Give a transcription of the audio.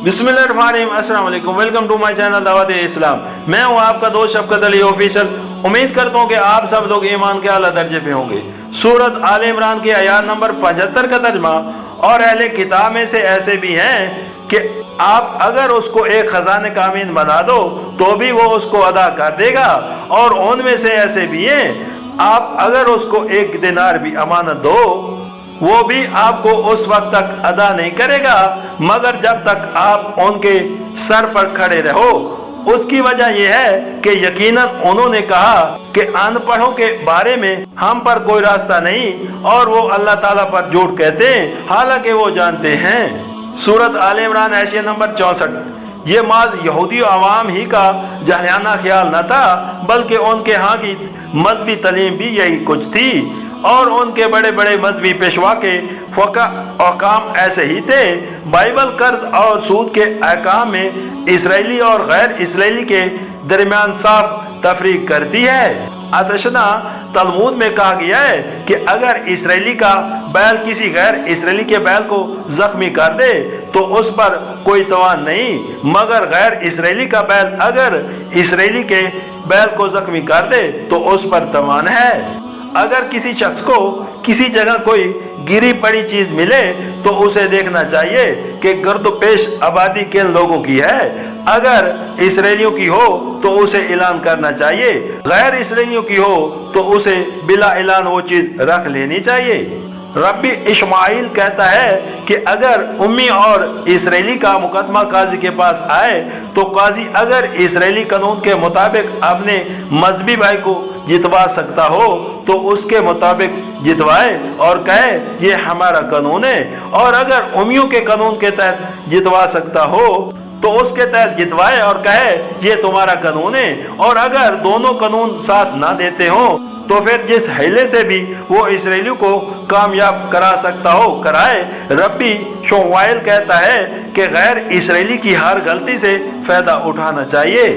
बिस्मिल्लाहिर्रहमानिर्रहीम, अस्सलाम वालेकुम, वेलकम टू माय चैनल दावत इस्लाम। मैं हूं आपका दोस्त शफकत अली ऑफिशियल। उम्मीद करता हूं कि आप सब लोग ईमान के आला दर्जे पे होंगे। सूरत आल इमरान की आयत नंबर 75 का तर्जमा, और अहले किताब में से ऐसे भी हैं कि आप अगर उसको एक खजाने का अमीन बना दो तो भी वो उसको अदा कर देगा, और उनमें से ऐसे भी हैं आप अगर उसको एक दिनार भी अमानत दो वो भी आपको उस वक्त तक अदा नहीं करेगा मगर जब तक आप उनके सर पर खड़े रहो। उसकी वजह यह है कि यकीनन उन्होंने कहा कि अनपढ़ों के बारे में हम पर कोई रास्ता नहीं, और वो अल्लाह ताला पर झूठ कहते हैं हालांकि वो जानते हैं। सूरत आल इमरान हैसियत नंबर 64। ये माज यहूदी अवाम ही का जहलाना ख्याल न था, बल्कि उनके यहाँ की मजहबी तालीम भी यही कुछ थी, और उनके बड़े बड़े मजहबी पेशवा के फ़क़ा अहकाम ऐसे ही थे। बाइबल कर्ज और सूद के अहकाम में इसराइली और गैर इसराइली के दरमियान साफ तफरीक करती है। अतशना तलमूद में कहा गया है कि अगर इसराइली का बैल किसी गैर इसराइली के बैल को जख्मी कर दे तो उस पर कोई तवान नहीं, मगर गैर इसराइली का बैल अगर इसराइली के बैल को जख्मी कर दे तो उस पर तवान है। अगर किसी शख्स को किसी जगह कोई गिरी पड़ी चीज मिले तो उसे देखना चाहिए कि गर्दपेश आबादी किन लोगों की है। अगर इसराइलियों की हो तो उसे ऐलान करना चाहिए, गैर इसराइलियों की हो तो उसे बिला ऐलान वो चीज रख लेनी चाहिए। रब्बी इस्माइल कहता है कि अगर उम्मी और इसराइली का मुकदमा काजी के पास आए तो काजी अगर इसराइली कानून के मुताबिक अपने मजहबी भाई को जितवा सकता हो तो उसके मुताबिक जितवाए और कहे ये हमारा कानून है, और अगर उम्मियों के कानून के तहत जितवा सकता हो तो उसके तहत जितवाए और कहे ये तुम्हारा कानून है। और अगर दोनों कानून साथ ना देते हो तो फिर जिस हीले से भी वो इसराइलियों को कामयाब करा सकता हो कराए। रब्बी शोवाइल कहता है कि गैर इसराइली की हर गलती से फायदा उठाना चाहिए।